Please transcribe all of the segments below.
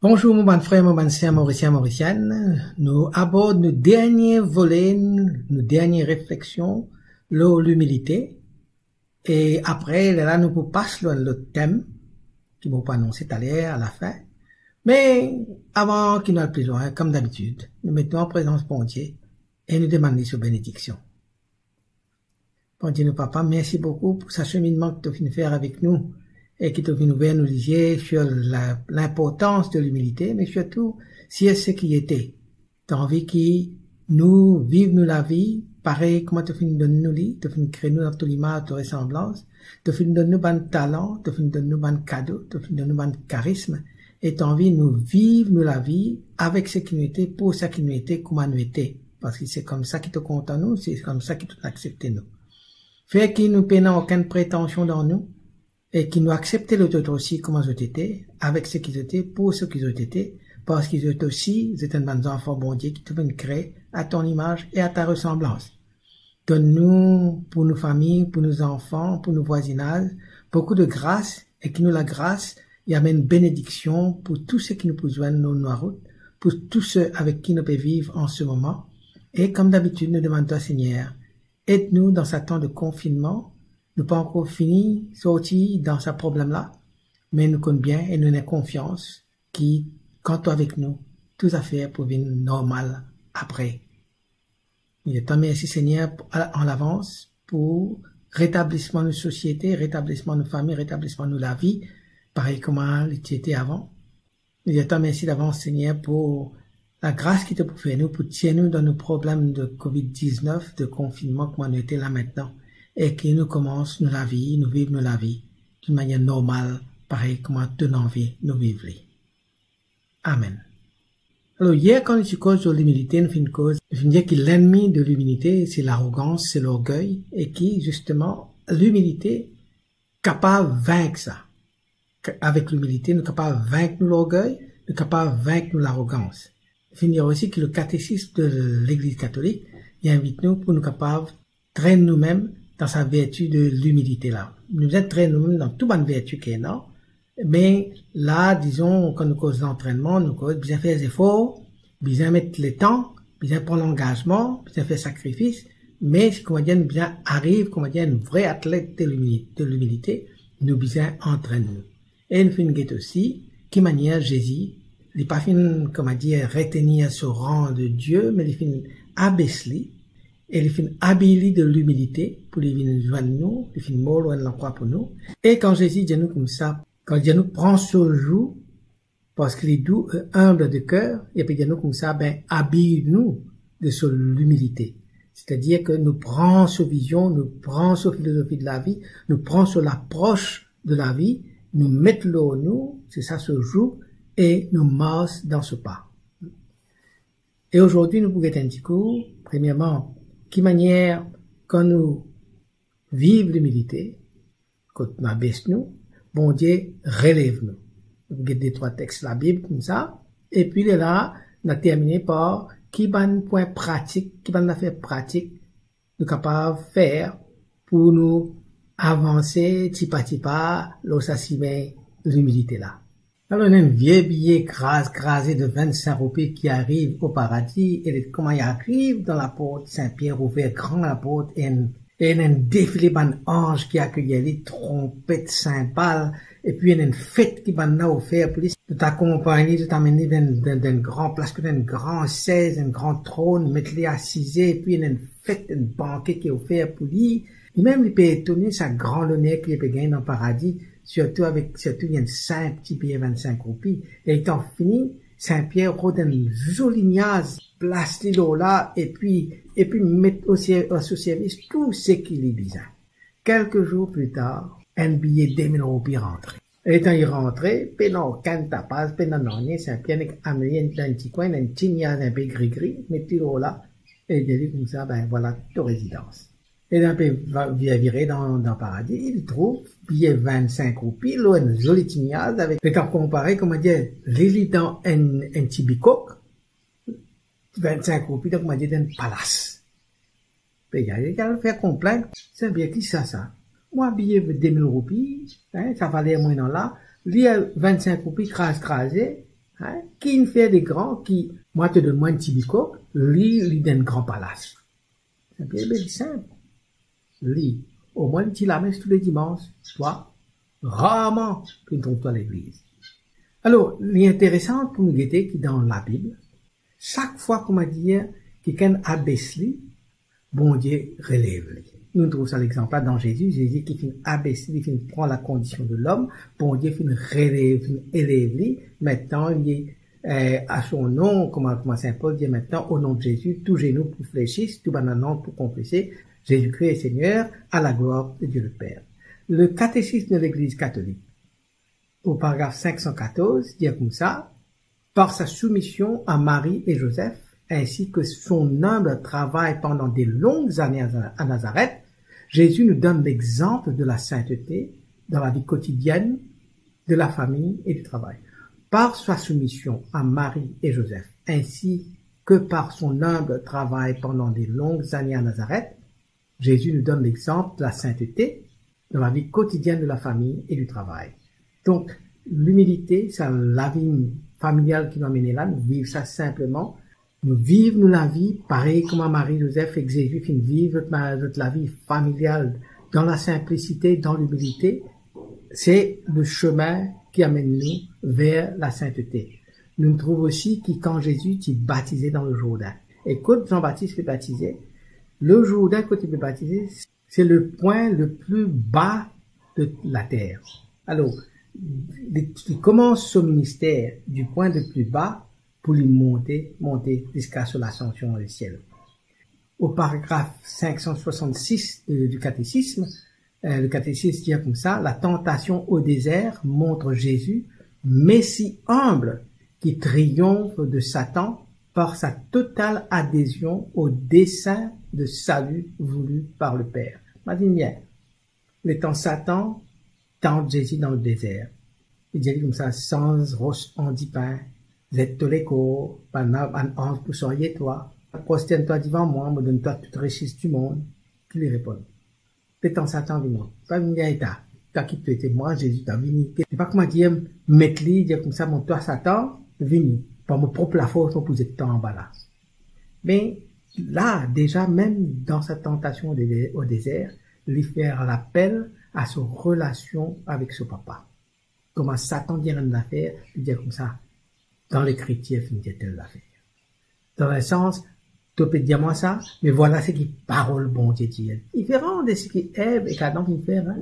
Bonjour mon bon frère, mon bon sœur, Mauricien, Mauricienne. Nous abordons le dernier volet, nos dernières réflexions, l'humilité. Et après, là, nous passons le thème, qui m'ont pas annoncé tout à l'heure, à la fin. Mais, avant qu'il nous ait plus loin, comme d'habitude, nous mettons en présence bon Dieu et nous demandons sa bénédiction. Bon Dieu, nous papa, merci beaucoup pour ce cheminement que tu as fini de faire avec nous et qui t'a fait ouvrir nos yeux sur l'importance de l'humilité, mais surtout, si c'est ce qui était. T'as envie qui nous vivent nous la vie, pareil, comment t'as fait nous donner nous lit, t'as fait nous créer nous dans ton image, ton ressemblance, t'as fait nous donner nous ban talent, t'as fait nous donner nous ban cadeau, t'as fait nous donner nous ban charisme, et t'as envie nous vivre nous la vie avec ce qui nous était, pour ce qui nous était, comment nous était. Parce que c'est comme ça qui te compte en nous, c'est comme ça qui te accepte nous. Fait qu'il nous peinons aucune prétention dans nous, et qui nous acceptaient l'autre aussi comment ils étaient, avec ce qu'ils étaient, pour ce qu'ils étaient, parce qu'ils étaient aussi, ils étaient des enfants bon Dieu qui te viennent créer à ton image et à ta ressemblance. Donne-nous, pour nos familles, pour nos enfants, pour nos voisinages, beaucoup de grâce, et qui nous la grâce, y amène bénédiction pour tous ceux qui nous besoin de nos routes, pour tous ceux avec qui nous pouvons vivre en ce moment. Et comme d'habitude, nous demandons, Seigneur, aide-nous dans ce temps de confinement. Nous pas encore fini, sorti dans ce problème-là, mais nous connaissons bien et nous avons confiance qui, quand tu es avec nous, tout à fait pour venir normal après. Il est temps merci Seigneur en l'avance pour rétablissement de nos sociétés, rétablissement de nos familles, rétablissement de la vie, pareil comme était avant. Il est temps merci d'avance Seigneur pour la grâce qui te pour faire nous, pour tirer nous dans nos problèmes de COVID-19, de confinement, comme on était là maintenant. Et qui nous commence nous la vie, nous vivons la vie d'une manière normale, pareil comme de envie nous vivre. Amen. Alors hier quand nous cause de l'humilité, nous faisons une cause, nous faisons dire que l'ennemi de l'humilité c'est l'arrogance, c'est l'orgueil, et qui justement l'humilité capable de vaincre ça. Avec l'humilité, nous sommes capables de vaincre nous l'orgueil, nous sommes capables de vaincre nous l'arrogance. Nous faisons dire aussi que le catéchisme de l'Église catholique, il invite nous pour nous capables de traîner nous-mêmes dans sa vertu de l'humilité là. Nous entraînons dans toute bonne vertu qu'il y a là, mais là, disons, quand nous cause d'entraînement, nous cause bien faire des efforts, bien mettre le temps, bien prendre l'engagement, bien faire sacrifice, mais si comment dire, nous bien arrive, comment dire, un vrai athlète de l'humilité, nous bien entraînons. Et nous faisons aussi, qui manière Jésus, il pas fin, comment dire, retenir ce rang de Dieu, mais il fin abaisser, et il fait habiller de l'humilité pour les venir joindre nous, il fait mort loin de la croix pour nous. Et quand Jésus dit nous comme ça, quand Dieu nous prend sur joue, parce qu'il est doux, humble de cœur, et puis Dieu nous comme ça, ben, habille nous de sur l'humilité. C'est-à-dire que nous prend sur vision, nous prend sur philosophie de la vie, nous prend sur l'approche de la vie, nous mettons l'eau nous, c'est ça se joue, et nous marche dans ce pas. Et aujourd'hui, nous pourrons être un petit coup, premièrement, qui manière, quand nous vivons l'humilité, quand nous abaisse nous, bon Dieu relève nous. Vous avez des trois textes de la Bible comme ça, et puis là, on a terminé par qui ban point pratique, qui ban affaire pratique, nous capables de faire pour nous avancer, petit pas, l'ossassimé, l'humilité là. Alors, on a un vieux billet crasé de 25 roupies qui arrive au paradis, et comment il arrive dans la porte Saint-Pierre, ouvert grand la porte, et un défilé ban ange qui accueille les trompettes, cymbales, et puis il y a une fête qui ban là offert pour lui, de t'accompagner, de t'amener d'un grand place, d'un grand 16, un grand trône, mettre les assisés, et puis il y a une fête, un banquet qui est offert pour lui, et même il peut étonner sa grande honneur qu'il peut gagner dans le paradis, surtout il y a 5 petits billets 25 roupies. Et étant fini, Saint-Pierre rôde une jolie niaise, place les là, et puis mettre au service tout ce qu'il est besoin. Quelques jours plus tard, un billet de 1000 roupies rentré. Et étant il rentré, pénant canne tapas, pénant non, Saint-Pierre n'est amené dans un petit coin, un petit niaise un peu gris-gris, mettez là, et il dit comme ça, ben voilà, ta résidence. Et d'un peu virer dans le paradis, il trouve billet 25 roupies, là, une jolie tignade avec, et quand comparé, comment dire, l'île dans un petit bicoque, 25 roupies, donc, comment dire, d'un palace. Et il y a faire complaindre, c'est bien qui ça? Moi, billet de 2000 roupies, hein, ça valait moins dans là, lui, 25 roupies crasé, Hein? Qui ne fait des grands, qui, moi te donne moi un petit bico, lui d'un grand palace. C'est bien, bien simple. Lui, au moins, tu la messe tous les dimanches. Toi, rarement, tu ne trouves pas à l'église. Alors, l'intéressant pour nous guetter qui dans la Bible, chaque fois qu'on m'a dit, quelqu'un abaisse lui, bon Dieu relève lui. Nous trouvons ça l'exemple là dans Jésus. Jésus qui finit abaisser, qui finit prendre la condition de l'homme. Bon Dieu finit relève, élève lui. Maintenant, il est à son nom, comment Saint Paul dit maintenant, au nom de Jésus, tout genou pour fléchisse, tout bananant pour confesser, Jésus-Christ est Seigneur, à la gloire de Dieu le Père. Le catéchisme de l'Église catholique, au paragraphe 514, dit comme ça, par sa soumission à Marie et Joseph, ainsi que son humble travail pendant des longues années à Nazareth, Jésus nous donne l'exemple de la sainteté dans la vie quotidienne, de la famille et du travail. Par sa soumission à Marie et Joseph, ainsi que par son humble travail pendant des longues années à Nazareth, Jésus nous donne l'exemple de la sainteté dans la vie quotidienne de la famille et du travail. Donc, l'humilité, c'est la vie familiale qui nous amène là, nous vivons ça simplement. Nous vivons la vie, pareil comme Marie-Joseph et Jésus qui vivent la vie familiale dans la simplicité, dans l'humilité. C'est le chemin qui amène nous vers la sainteté. Nous nous trouvons aussi que quand Jésus est baptisé dans le Jourdain, et quand Jean-Baptiste est baptisé, le Jourdain, quand il est baptisé, c'est le point le plus bas de la terre. Alors, il commence son ministère du point le plus bas pour lui monter jusqu'à sur l'ascension au ciel. Au paragraphe 566 du catéchisme, le catéchisme dit comme ça, la tentation au désert montre Jésus, Messie humble, qui triomphe de Satan par sa totale adhésion au dessein de salut voulu par le Père. Imagine bien, le temps Satan tente Jésus dans le désert. Il dit comme ça, sans roche handipin, zette tous les corps, un ange pour soigner toi, prosterne-toi devant moi, me donne-toi toute richesse du monde. Qui lui répond? Le temps Satan dit non, pas venir à l'état. T'as qui tu étais moi, Jésus t'a venu. C'est pas comment dire, mettre lui, dire comme ça, mon toi Satan, venu. Par mon propre la force, on peut être en bas là. Mais, là, déjà, même dans sa tentation au désert, lui faire l'appel à sa relation avec son papa. Comment Satan dit une affaire, lui dire comme ça, dans l'écriture, il dit telle affaire. Dans le sens, tu peux dire moi ça, mais voilà ce qui parole bon Dieu dit. Différent de ce qui Ève et qu'Adam qui fait, hein.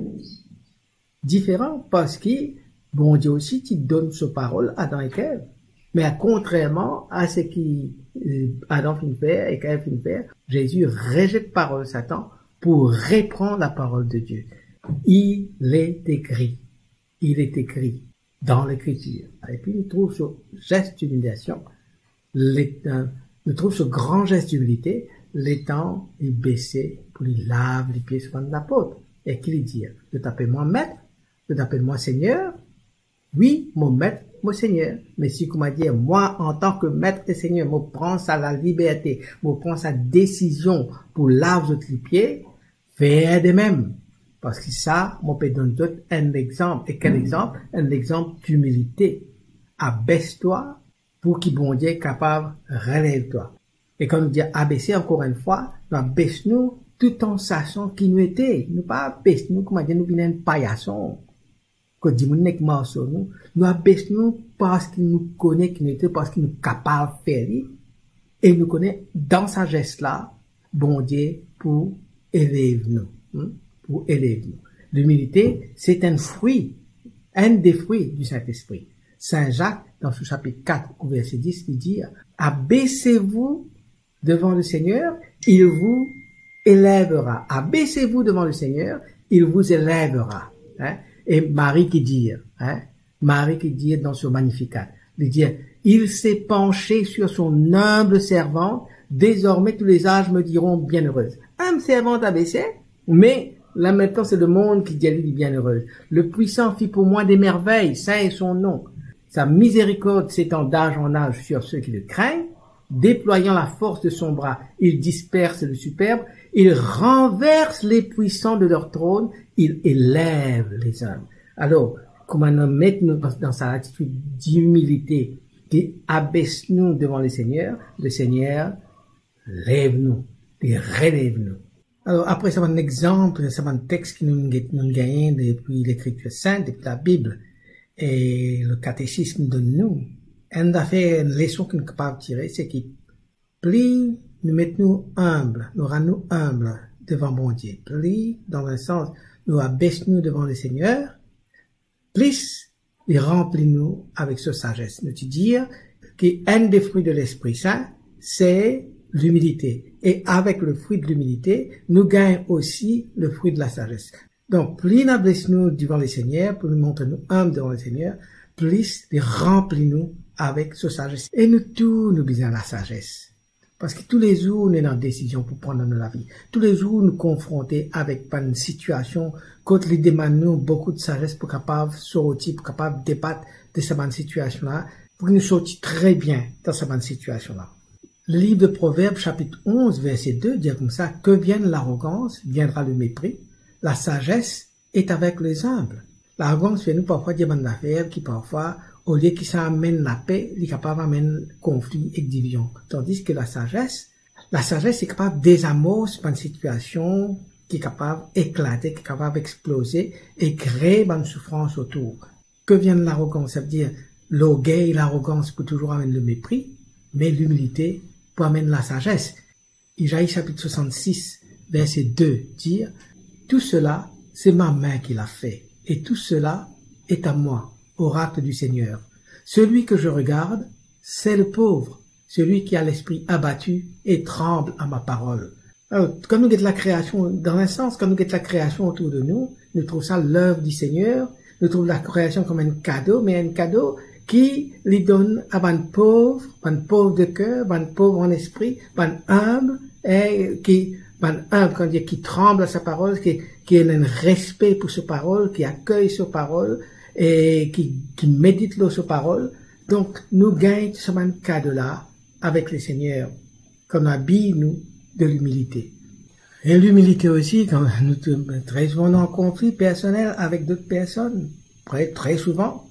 Différent parce que bon Dieu aussi qui donne sa parole à Adam et Ève. Mais contrairement à ce qui Adam finit faire et qu'Ève finit faire, Jésus rejette parole de Satan pour reprendre la parole de Dieu. Il est écrit dans l'écriture. Et puis nous trouve ce geste d'humiliation, nous trouve ce grand geste d'humilité, l'étang est baissé pour lui laver les pieds sur l'apôtre. Et qu'il lui dit, de t'appeler moi maître, de t'appeler moi Seigneur, oui, mon maître, mon Seigneur. Mais si, comme dire, moi, en tant que maître et Seigneur, me prends à la liberté, me prends sa décision pour laver les pieds, fais de même. Parce que ça, moi, peut donner un exemple. Et quel exemple? Un exemple d'humilité. Abaisse-toi pour qu'il bon Dieu est capable, relève-toi. Et quand nous dit abaisser encore une fois, nous abaisse-nous tout en sachant qui nous était. Nous pas abaisse-nous, comment dire, nous venons un paillasson. Que dit mon nek marceau nous abaisse-nous parce qu'il nous connaît qui nous était, parce qu'il nous est capable de faire. Et nous connaît dans sa geste là, bon Dieu, pour élever nous. Pour élever nous. L'humilité, c'est un fruit, un des fruits du Saint-Esprit. Saint Jacques, dans ce chapitre 4, au verset 10, il dit, abaissez-vous devant le Seigneur, il vous élèvera. Abaissez-vous devant le Seigneur, il vous élèvera. Hein? Et Marie qui dit dans ce Magnificat, il dit, il s'est penché sur son humble servante, désormais tous les âges me diront bienheureuse. Un servante abaissée, mais là maintenant c'est le monde qui dit à lui bienheureuse. Le puissant fit pour moi des merveilles, saint est son nom. Sa miséricorde s'étend d'âge en âge sur ceux qui le craignent, déployant la force de son bras, il disperse le superbe, il renverse les puissants de leur trône, il élève les hommes. Alors, comment nous mettre dans sa attitude d'humilité, qui abaisse-nous devant le Seigneur lève-nous, il relève-nous. Alors après, c'est un exemple, c'est un texte qui nous gagne depuis l'Écriture sainte, depuis la Bible, et le catéchisme de nous. On a fait une leçon qu'on est capable de tirer, c'est que plus nous mettons humbles, nous rendons humbles devant mon Dieu, plus, dans un sens, nous abaissons devant le Seigneur, plus il remplit nous avec sa sagesse. Nous te dire qu'un des fruits de l'Esprit Saint, c'est l'humilité. Et avec le fruit de l'humilité, nous gagnons aussi le fruit de la sagesse. Donc, plus nous abaissons devant le Seigneur, plus nous montrons nous humbles devant le Seigneur, plus il remplit nous avec sa sagesse. Et nous tous, nous besoin de la sagesse. Parce que tous les jours, on est dans décision pour prendre dans la vie. Tous les jours, nous confronter avec une situation, quand les demande nous beaucoup de sagesse pour capable sortir, pour capable débattre de cette situation-là, pour nous sortir très bien dans cette situation-là. Le livre de Proverbes, chapitre 11, verset 2, dit comme ça, que vienne l'arrogance, viendra le mépris. La sagesse est avec les humbles. L'arrogance fait nous parfois des bonnes affaires qui parfois, au lieu que ça amène la paix, il est capable d'amener conflit et division. Tandis que la sagesse est capable de désamorcer une situation qui est capable d'éclater, qui est capable d'exploser et créer une souffrance autour. Que vient l'arrogance? Ça veut dire l'orgueil, l'arrogance peut toujours amener le mépris, mais l'humilité peut amener la sagesse. Isaïe chapitre 66, verset 2, dire « Tout cela, c'est ma main qui l'a fait, et tout cela est à moi. » Oracle du Seigneur. Celui que je regarde, c'est le pauvre, celui qui a l'esprit abattu et tremble à ma parole. Alors, quand nous guettons la création, dans un sens, quand nous guettons la création autour de nous, nous trouvons ça l'œuvre du Seigneur, nous trouvons la création comme un cadeau, mais un cadeau qui lui donne à un pauvre de cœur, un pauvre en esprit, un humble, et qui tremble à sa parole, qui a un respect pour sa parole, qui accueille sa parole, et qui médite sa parole. Donc, nous gagnons ce cadeau-là avec le Seigneur, qu'on habille nous de l'humilité. Et l'humilité aussi, quand nous très souvent en conflit personnel avec d'autres personnes, très souvent,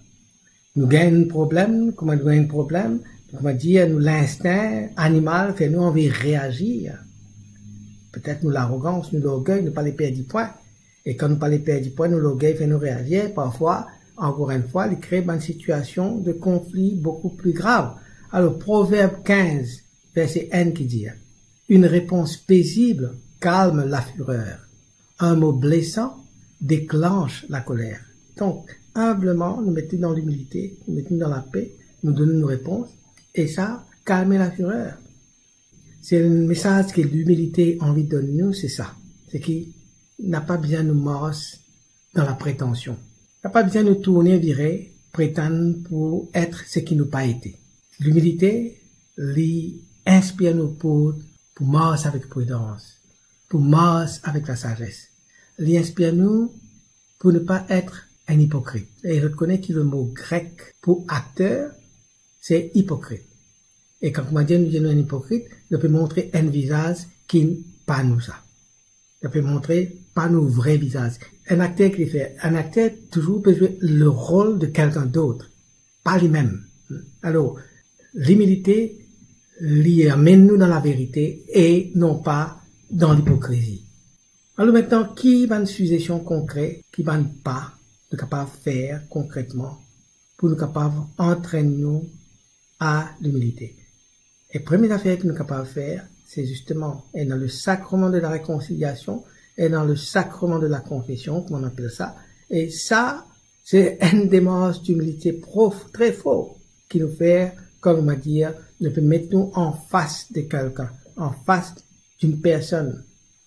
nous gagnons un problème, comment nous gagnons un problème, comment dire, nous l'instinct animal fait nous envie de réagir. Peut-être nous l'arrogance, nous l'orgueil, nous pas les perdre du point. Et quand nous pas les perdre du point, nous l'orgueil fait nous réagir, parfois, encore une fois, il crée une situation de conflit beaucoup plus grave. Alors, Proverbe 15, verset 1 qui dit, une réponse paisible calme la fureur. Un mot blessant déclenche la colère. Donc, humblement, nous mettons dans l'humilité, nous mettons dans la paix, nous donnons une réponse, et ça, calme la fureur. C'est le message que l'humilité a envie de donner nous, c'est ça. C'est qu'il n'a pas besoin de nous morse dans la prétention. Il n'a pas besoin de nous tourner, virer, prétendre pour être ce qui nous pas été. L'humilité, lui, inspire nous pour marcher avec prudence, pour marcher avec la sagesse. Lui inspire nous pour ne pas être un hypocrite. Et je reconnais que le mot grec pour acteur, c'est hypocrite. Et quand on dit nous sommes un hypocrite, on peut montrer un visage qui n'est pas nous ça. On peut montrer pas nos vrais visages. Un acteur toujours peut jouer le rôle de quelqu'un d'autre, pas lui-même. Alors, l'humilité lui amène nous dans la vérité et non pas dans l'hypocrisie. Alors maintenant, qui va une suggestion concrète, qui va pas nous capable faire concrètement pour nous capable entraîner nous à l'humilité. Et première affaire que nous capable faire, c'est justement, et dans le sacrement de la réconciliation, et dans le sacrement de la confession, comme on appelle ça. Et ça, c'est une démarche d'humilité très fort qui nous fait, comme on va dire, nous peut mettre nous en face de quelqu'un, en face d'une personne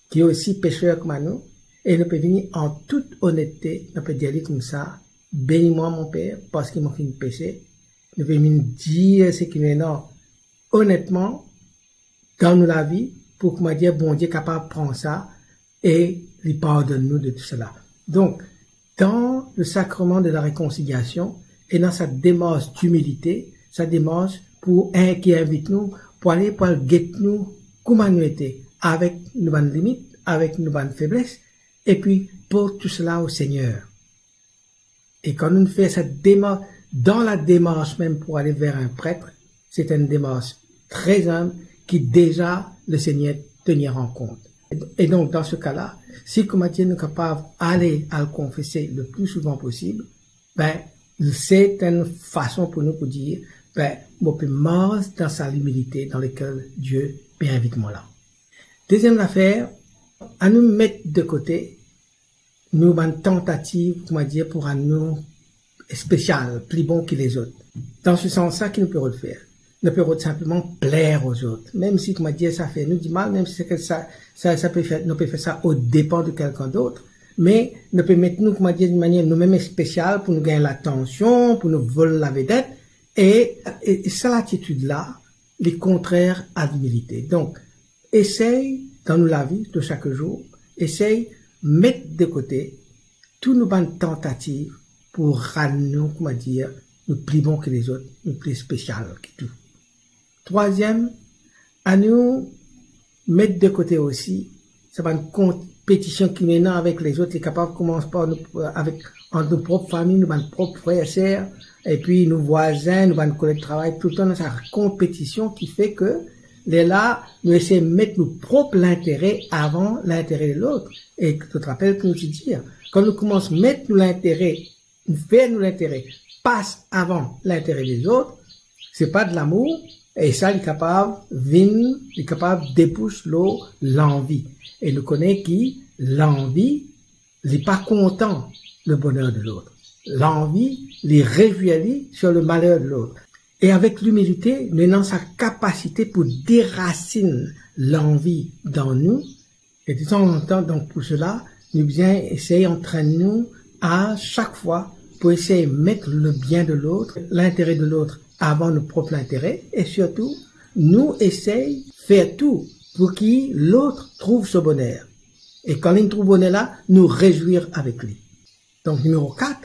qui est aussi pécheur comme nous, et nous peut venir en toute honnêteté, nous peut dire comme ça, bénis-moi mon Père, parce qu'il m'a fait une péché. Nous peut venir dire ce qui est non, honnêtement, dans la vie, pour qu'on dire, bon Dieu capable de prendre ça, et lui pardonne-nous de tout cela. Donc, dans le sacrement de la réconciliation et dans sa démarche d'humilité, sa démarche pour un qui invite nous, pour aller guetter nous, comment nous étions, avec nos bonnes limites, avec nos bonnes faiblesses, et puis pour tout cela au Seigneur. Et quand nous faisons cette démarche, dans la démarche même pour aller vers un prêtre, c'est une démarche très humble qui déjà le Seigneur tenir en compte. Et donc, dans ce cas-là, si comme Dieu nous est capable d'aller à le confesser le plus souvent possible, ben, c'est une façon pour nous pour dire, ben, on peut marcher dans sa humilité dans laquelle Dieu invite moi là. Deuxième affaire, à nous mettre de côté, nous une tentative, comment dire, pour un nous spécial, plus bon que les autres. Dans ce sens-là, qui nous peut le faire. Nous peut simplement plaire aux autres. Même si, comment dire, ça fait nous du mal, même si c'est que ça peut faire, nous peut faire ça au dépend de quelqu'un d'autre. Mais nous peut mettre nous, comment dire, d'une manière nous-mêmes spéciale pour nous gagner l'attention, pour nous voler la vedette. Et cette attitude-là, les contraires à l'humilité. Donc, essaye dans la vie de chaque jour, essaye mettre de côté toutes nos bonnes tentatives pour rendre nous, comment dire, nous plus bons que les autres, nous plus spécial que tout. Troisième, à nous mettre de côté aussi, c'est une compétition qui maintenant avec les autres est capable de commencer par nous, avec entre nos propres familles, nos propres frères et sœurs, et puis nos voisins, nos collègues de travail, tout le temps dans cette compétition qui fait que là, nous essayons de mettre nos propres intérêts avant l'intérêt de l'autre. Et tu te rappelles que nous te dire, quand nous commençons à mettre l'intérêt, faire nous l'intérêt, passe avant l'intérêt des autres, c'est pas de l'amour, et ça, il est capable, il est capable dépousse l'envie. Et nous connaissons qui, l'envie, il n'est pas content le bonheur de l'autre. L'envie, il réjouit sur le malheur de l'autre. Et avec l'humilité, nous avons sa capacité pour déraciner l'envie dans nous. Et de temps en temps, donc pour cela, nous bien essayer entraîner-nous à chaque fois pour essayer de mettre le bien de l'autre, l'intérêt de l'autre avant nos propres intérêts. Et surtout, nous essayons de faire tout pour que l'autre trouve ce bonheur. Et quand il trouve bonheur là, nous réjouir avec lui. Donc numéro 4,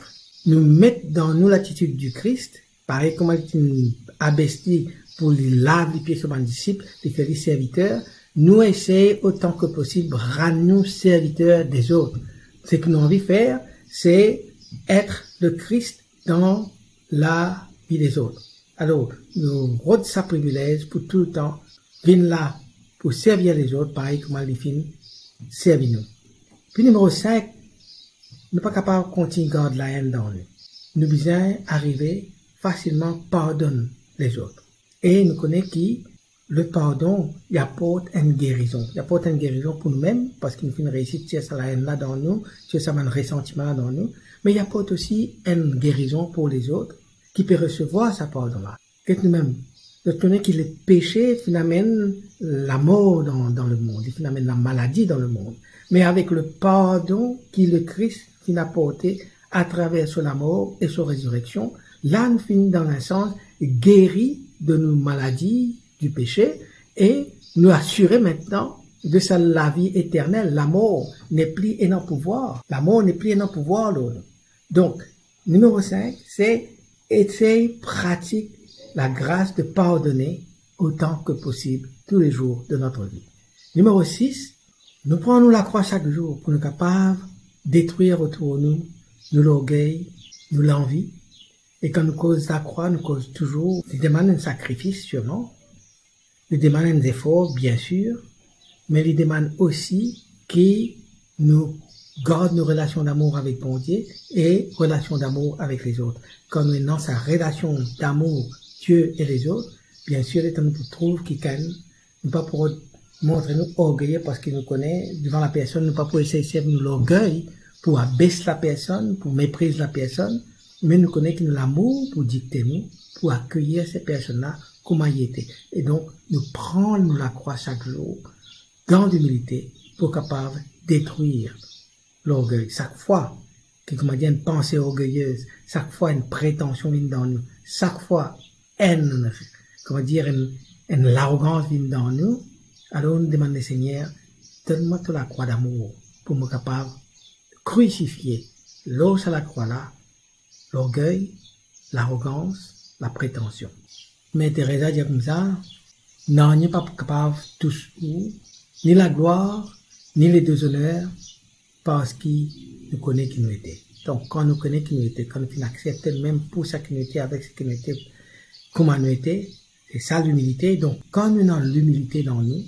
nous mettre dans nous l'attitude du Christ. Pareil comme il abaissé pour les laver les pieds sur un disciple, les faire les serviteurs, nous essayons autant que possible rendre nous serviteurs des autres. Ce que nous avons envie de faire, c'est être le Christ dans la vie des autres. Alors, nous rodons sa privilège pour tout le temps venir là pour servir les autres, pareil comme les films servir nous. Puis numéro 5, nous ne sommes pas capables de continuer à garder la haine dans nous. Nous besoin arriver facilement pardonne les autres. Et nous connaissons qui le pardon, il apporte une guérison. Il apporte une guérison pour nous-mêmes, parce qu'il nous fait une réussite sur ça la haine là dans nous, sur ça un ressentiment là dans nous. Mais il apporte aussi une guérison pour les autres, qui peut recevoir sa pardon là. Que nous-mêmes, nous connaissons que le péché, finalement, la mort dans le monde, il finalement la maladie dans le monde. Mais avec le pardon qui le Christ finit apporté à travers sa mort et sa résurrection, là, nous finissons dans un sens guéri de nos maladies, du péché, et nous assurer maintenant de sa la vie éternelle. La mort n'est plus un pouvoir. La mort n'est plus un pouvoir, là. Donc, numéro 5, c'est essayer, pratique la grâce de pardonner autant que possible tous les jours de notre vie. Numéro 6, nous prenons la croix chaque jour pour nous capables de détruire autour de nous l'orgueil, nous l'envie. Et quand nous cause la croix, nous cause toujours, nous demande un sacrifice sûrement, nous demande un effort bien sûr, mais nous demande aussi que nous gardions nos relations d'amour avec bon Dieu et relations d'amour avec les autres. Quand nous avons sa relation d'amour, Dieu et les autres, bien sûr, étant nous trouve qu'il can, nous pas pour montrer nous orgueilleux parce qu'il nous connaît devant la personne, nous pas pour essayer de servir nous l'orgueil, pour abaisser la personne, pour mépriser la personne, mais nous connaissons que nous l'amour pour dicter nous, pour accueillir ces personnes-là comme elles étaient. Et donc, nous prenons la croix chaque jour, dans l'humilité, pour capable détruire l'orgueil. Chaque fois que, comment dire, une pensée orgueilleuse, chaque fois une prétention vient dans nous, chaque fois comment dire, une arrogance vient dans nous, alors nous demandons au Seigneur, donne-moi toute la croix d'amour pour me capable crucifier l'os à la croix là, l'orgueil, l'arrogance, la prétention. Mais Teresa dit comme ça, non, on n'est pas capable tous, ni la gloire, ni les deux honneurs, parce qu'il nous connaît qui nous était. Donc, quand nous connaissons qui nous était, quand nous acceptons même pour ça qui nous était, avec ce qui nous était, comment nous était, c'est ça l'humilité. Donc, quand nous avons l'humilité dans nous,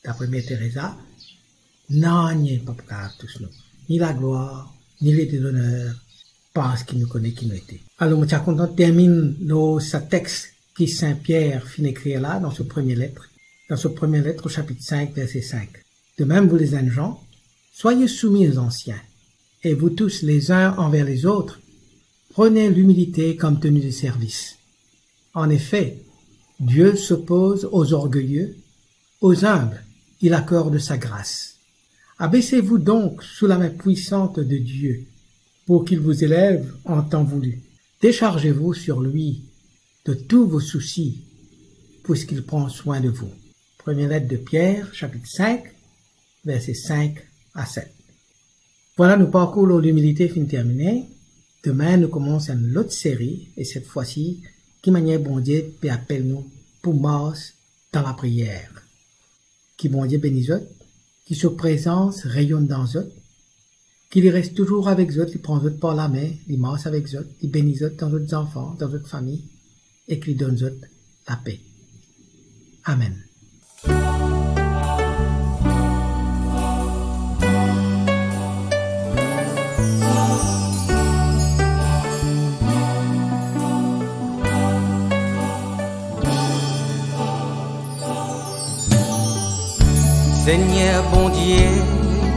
d'après Mère Teresa, non, il n'y a pas grave tous nous. Ni la gloire, ni les l'honneur, parce qu'il nous connaît qui nous était. Alors, je suis content de terminer ce texte qui Saint Pierre finit écrire là, dans ce premier lettre. Dans ce premier lettre au chapitre 5, verset 5. De même, vous les jeunes gens, soyez soumis aux anciens. Et vous tous les uns envers les autres, prenez l'humilité comme tenue de service. En effet, Dieu s'oppose aux orgueilleux, aux humbles, il accorde sa grâce. Abaissez-vous donc sous la main puissante de Dieu, pour qu'il vous élève en temps voulu. Déchargez-vous sur lui de tous vos soucis, puisqu'il prend soin de vous. Première lettre de Pierre, chapitre 5, versets 5 à 7. Voilà, nous parcourons l'humilité fin terminée. Demain, nous commençons une autre série, et cette fois-ci, qui manière bon Dieu peut appeler nous pour mars dans la prière. Qui bon Dieu bénisse eux, qui sa présence rayonne dans eux, qu'il reste toujours avec eux, il prend eux par la main, il marche avec eux, il bénisse eux dans d'autres enfants, dans d'autres familles, et qu'il donne eux la paix. Amen. Seigneur bon Dieu,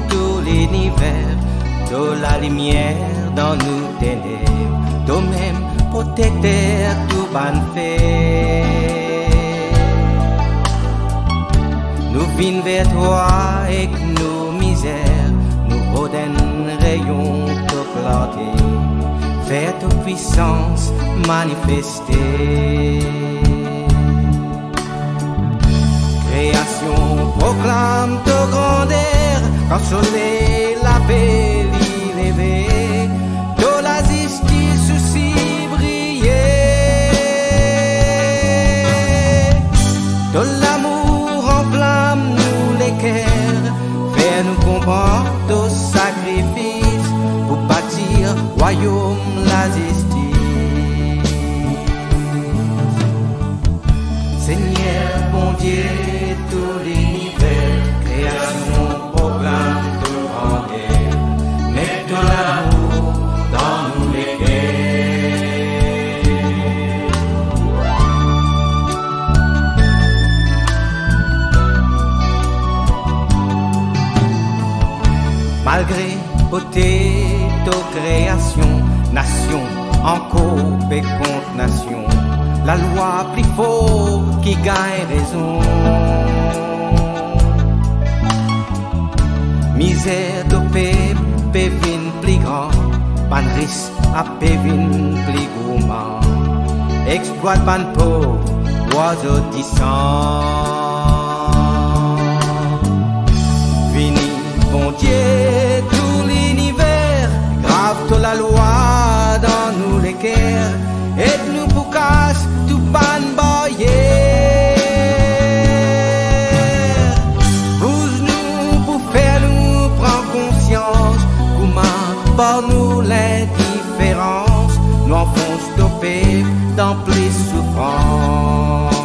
tout l'univers, toute la lumière dans nous ténèbres, toi-même protecteur tout ban fait. Nous venons vers toi avec nos misères, nous redonnons rayon tout clarté, fais ta puissance manifester. Création proclame ta grandeur, quand soleil la paix l'élevé, de la justice aussi briller, de l'amour enflamme nous les cœurs, fais nous comprendre ton sacrifice pour bâtir royaume la justice. Seigneur bon Dieu, tout l'univers, création, proclame de grandeur, mets de l'amour dans nous les cœurs. Malgré beauté de création, nation, encore paix contre nation, la loi plus forte qui gagne raison. Misère de peuple plus grand, pas de risque à pévin plus gourmand. Exploit ban pauvre, oiseau disant. Fini, bon Dieu, tout l'univers, grave toute la loi dans nous les cœurs, aide-nous pour casse tout ban barrière. Par nous l'indifférence, nous enfons stoppés dans plus souffrance.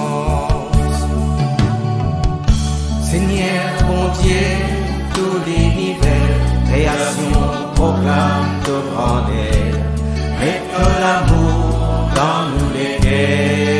Seigneur bon Dieu, tout l'univers, création, proclame de grandeur, mets de l'amour dans nous les cœurs.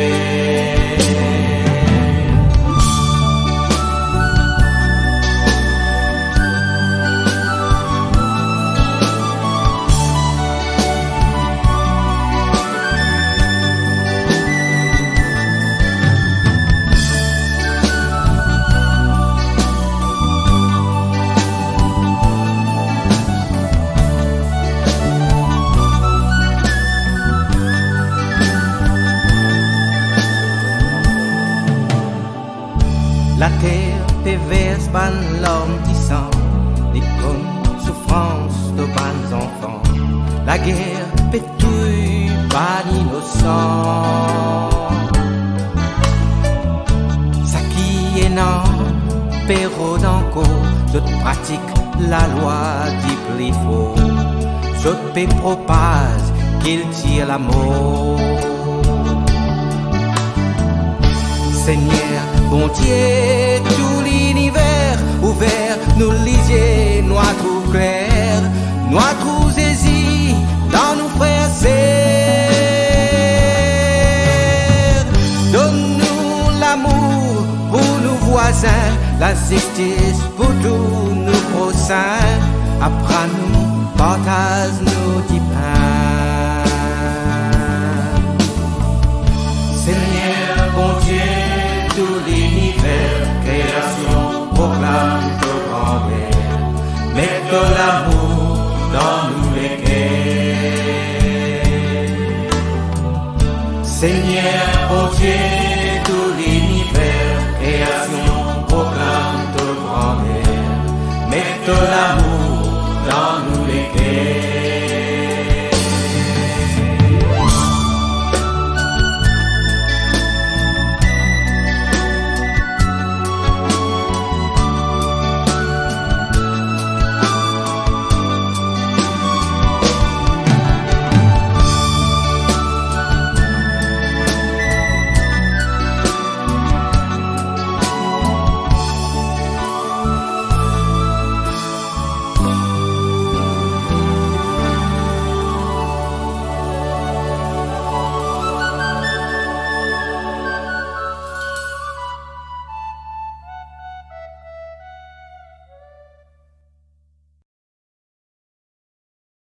La terre perverse ban l'homme qui sent les bonnes souffrances de bons enfants. La guerre pétouille ban innocent. Ça qui est non, péro d'encore, je pratique la loi du plus faux. saute et propage, qu'il tire l'amour. Seigneur, bon Dieu, tout l'univers ouvert, nous lisiez, noir trop clair, noir trop saisi, dans nos frères sœurs. Donne-nous l'amour pour nos voisins, la justice pour tous nos prochains. Apprends-nous, partage nos petits pains. Seigneur, bon Dieu, tout l'univers, création, proclame ton grand-mère. Mets de l'amour dans nous les cœurs. Seigneur, bon Dieu,